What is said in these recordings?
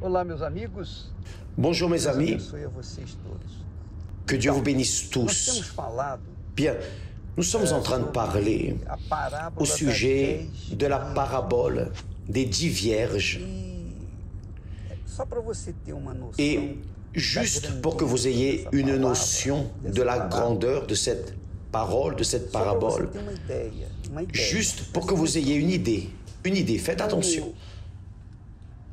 Olá, meus amigos. Bonjour mes amis, Abençoe a vocês todos. que Dieu vous bénisse Nós tous. temos falado Bien, nous sommes en train de parler a parábola au das sujet 10 de la parabole des 10 vierges. Só para você ter uma noção. Et juste pour que vous ayez une notion de la grandeur de cette parole, de cette Só para você parabole, ter uma ideia. juste pour que vous ayez une idée, faites attention.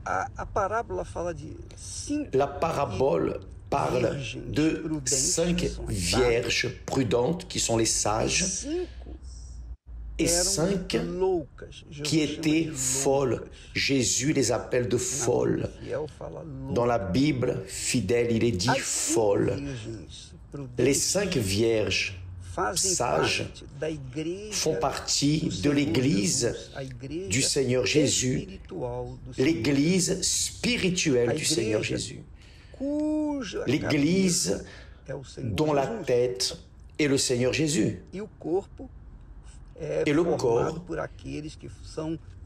A parábola fala de 5 La parabole parle de 5 vierges prudentes qui sont les sages et 5 qui étaient folles. Jésus les appelle de folles. Dans la Bible, fidèle, il est dit folle. Les 5 vierges sages font partie de l'Église du Seigneur Jésus, l'Église spirituelle du Seigneur Jésus, l'Église dont la tête est le Seigneur Jésus. Et le corps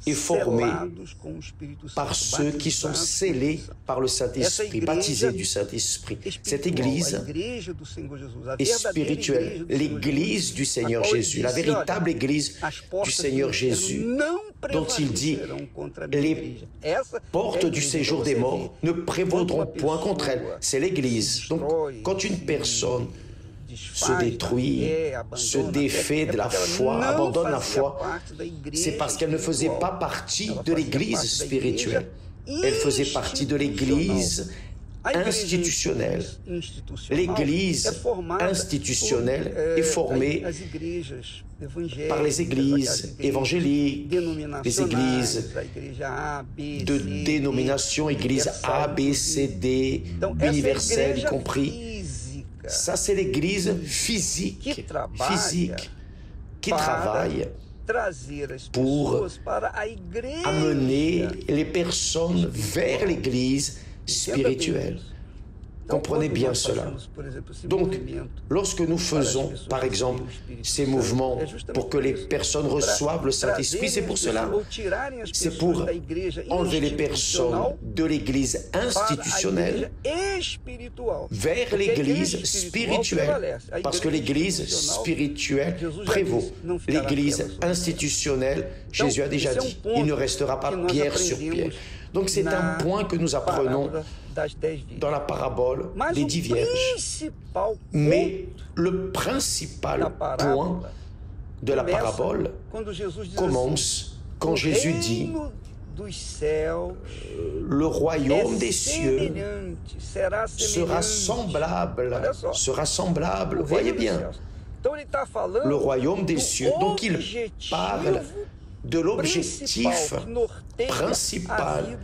est formé par ceux qui sont scellés par le Saint-Esprit, baptisés du Saint-Esprit. Cette Église est spirituelle, l'Église du Seigneur Jésus, la véritable Église du Seigneur Jésus, dont il dit « Les portes du séjour des morts ne prévaudront point contre elle ». C'est l'Église. Donc, quand une personne se détruit, se défait de la foi, abandonne la foi, c'est parce qu'elle ne faisait pas partie de l'Église spirituelle. Elle faisait partie de l'Église institutionnelle. L'Église institutionnelle est formée par les églises évangéliques, les églises de dénomination, église A, B, C, D, universelle y compris. Ça, c'est l'Église physique qui travaille pour amener les personnes vers l'Église spirituelle. Comprenez bien cela. Donc, lorsque nous faisons, par exemple, ces mouvements pour que les personnes reçoivent le Saint-Esprit, c'est pour cela. C'est pour enlever les personnes de l'Église institutionnelle vers l'Église spirituelle. Parce que l'Église spirituelle prévaut. L'Église institutionnelle, Jésus a déjà dit, il ne restera pas pierre sur pierre. Donc c'est un point que nous apprenons dans la parabole des 10 vierges. Mais le principal point de la parabole commence quand Jésus dit le royaume des cieux sera semblable, voyez bien, le royaume des cieux. Donc il parle de l'objectif principal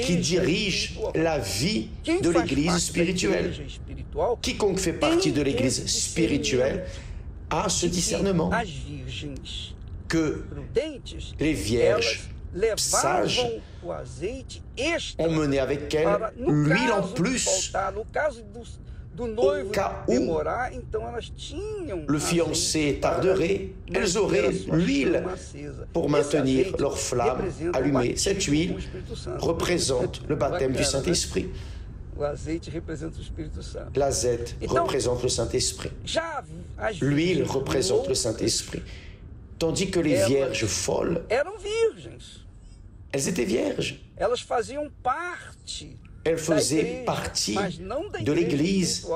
qui dirige la vie de l'Église spirituelle. Quiconque fait partie de l'Église spirituelle a ce discernement que les vierges sages ont mené avec elles l'huile en plus au cas où le fiancé tarderait, elles auraient l'huile pour maintenir leur flamme allumée. Cette huile représente le baptême du Saint-Esprit. L'azète représente le Saint-Esprit. L'huile représente le Saint-Esprit. Tandis que les vierges folles, elles étaient vierges. Elles faisaient partie de l'Église,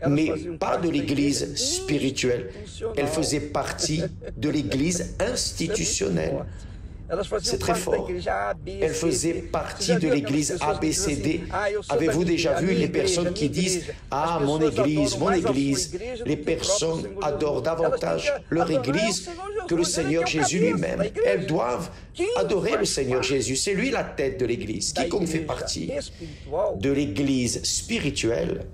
mais pas de l'Église spirituelle. Elles faisaient partie de l'Église institutionnelle. C'est très fort. Elles faisaient partie de l'Église ABCD. Avez-vous déjà vu les personnes qui disent « Ah, mon Église ». Les personnes adorent davantage leur Église que le Seigneur Jésus lui-même. Elles doivent adorer le Seigneur Jésus. C'est lui la tête de l'Église. Quiconque fait partie de l'Église spirituelle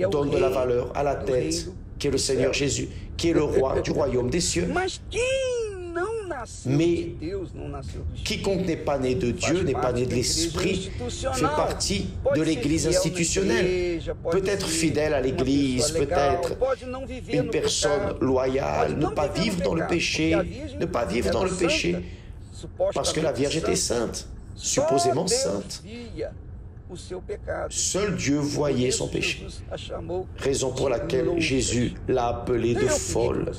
donne de la valeur à la tête qui est le Seigneur Jésus, qui est le roi du royaume des cieux. Mais quiconque n'est pas né de Dieu, n'est pas né de l'Esprit, fait partie de l'Église institutionnelle. Peut-être fidèle à l'Église, peut-être une personne loyale, ne pas vivre dans le péché, Parce que la Vierge était sainte, supposément sainte. Seul Dieu voyait son péché, raison pour laquelle Jésus l'a appelée de folle.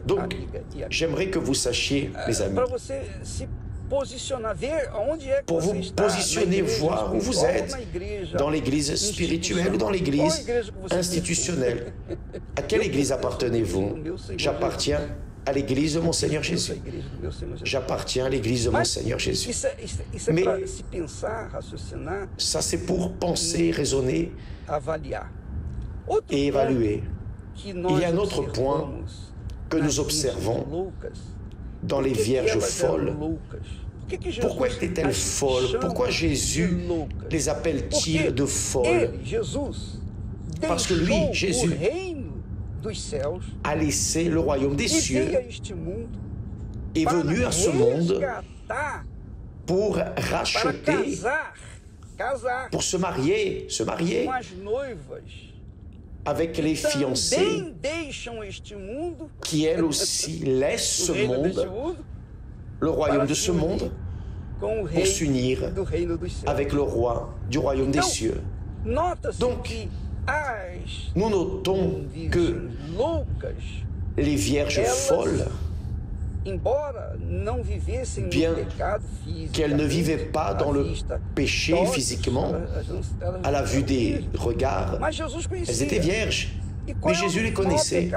Donc, j'aimerais que vous sachiez, mes amis, pour vous positionner, voir où vous êtes, dans l'église spirituelle ou dans l'église institutionnelle. À quelle église appartenez-vous? J'appartiens à l'église de mon Seigneur Jésus. J'appartiens à l'église de mon Seigneur Jésus. Mais ça, c'est pour penser, raisonner et évaluer. Il y a un autre point que nous observons dans les vierges folles. Pourquoi étaient-elles folles? Pourquoi Jésus les appelle-t-il de folles? Parce que lui, Jésus, a laissé le royaume des cieux, est venu à ce monde pour racheter, pour se marier avec les fiancées qui, elles aussi, laissent ce monde, le royaume de ce monde, pour s'unir avec le roi du royaume des cieux. Donc, nous notons que les vierges folles, bien qu'elles ne vivaient pas dans le péché physiquement, à la vue des regards, elles étaient vierges. Mais Jésus les connaissait.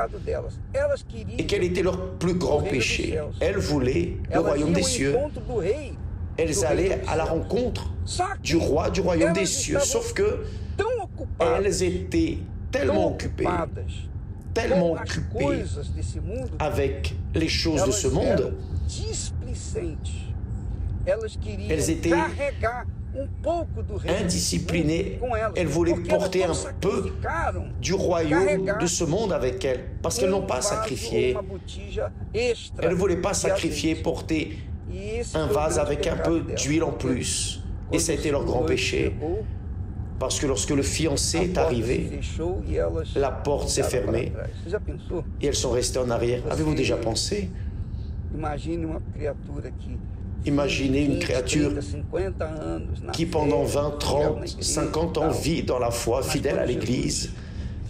Et quel était leur plus grand péché? Elles voulaient le royaume des cieux. Elles allaient à la rencontre du roi du royaume des cieux. Sauf que elles étaient tellement occupées avec les choses de ce monde. Elles étaient indisciplinées. Elles voulaient porter un peu du royaume de ce monde avec elles, parce qu'elles n'ont pas sacrifié. Elles ne voulaient pas sacrifier, porter un vase avec un peu d'huile en plus. Et ça a été leur grand péché. Parce que lorsque le fiancé est arrivé, la porte s'est fermée et elles sont restées en arrière. Avez-vous déjà pensé? Imaginez une créature qui pendant 20, 30, 50 ans vit dans la foi, fidèle à l'Église.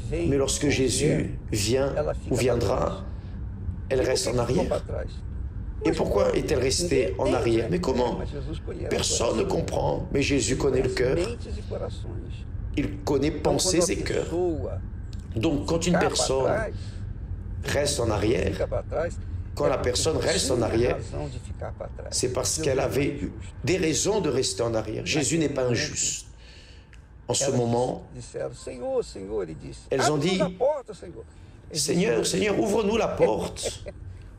Mais lorsque Jésus vient ou viendra, elle reste en arrière. Et pourquoi est-elle restée en arrière? Mais comment? Personne ne comprend. Mais Jésus connaît le cœur. Il connaît pensées et cœurs. Donc, quand une personne reste en arrière, quand la personne reste en arrière, c'est parce qu'elle avait eu des raisons de rester en arrière. Jésus n'est pas injuste. En ce moment, elles ont dit, Seigneur, Seigneur, ouvre-nous la porte.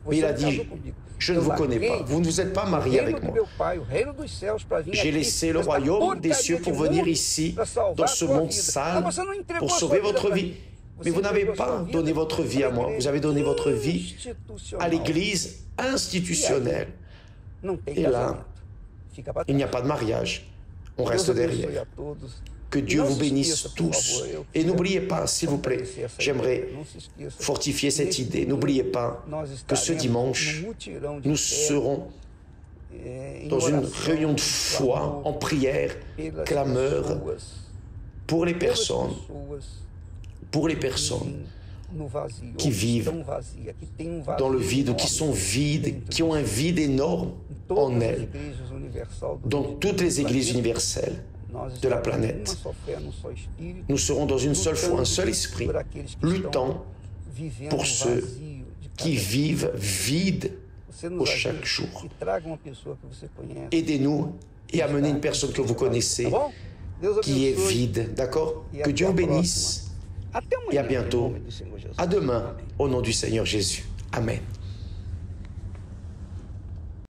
Mais il a dit, je ne vous connais pas, vous ne vous êtes pas marié avec moi. J'ai laissé le royaume des cieux pour venir ici, dans ce monde sale, pour sauver votre vie. Mais vous n'avez pas donné votre vie à moi, vous avez donné votre vie à l'Église institutionnelle. Et là, il n'y a pas de mariage, on reste derrière. Que Dieu vous bénisse tous. Et n'oubliez pas, s'il vous plaît, j'aimerais fortifier cette idée. N'oubliez pas que ce dimanche, nous serons dans une réunion de foi, en prière, clameur, pour les personnes qui vivent dans le vide ou qui sont vides, qui ont un vide énorme en elles, dans toutes les églises universelles de la planète. Nous serons dans une seule foi, un seul esprit, luttant pour ceux qui vivent vides au chaque jour. Aidez-nous et amenez une personne que vous connaissez qui est vide, d'accord? Que Dieu vous bénisse et à bientôt. À demain, au nom du Seigneur Jésus. Amen.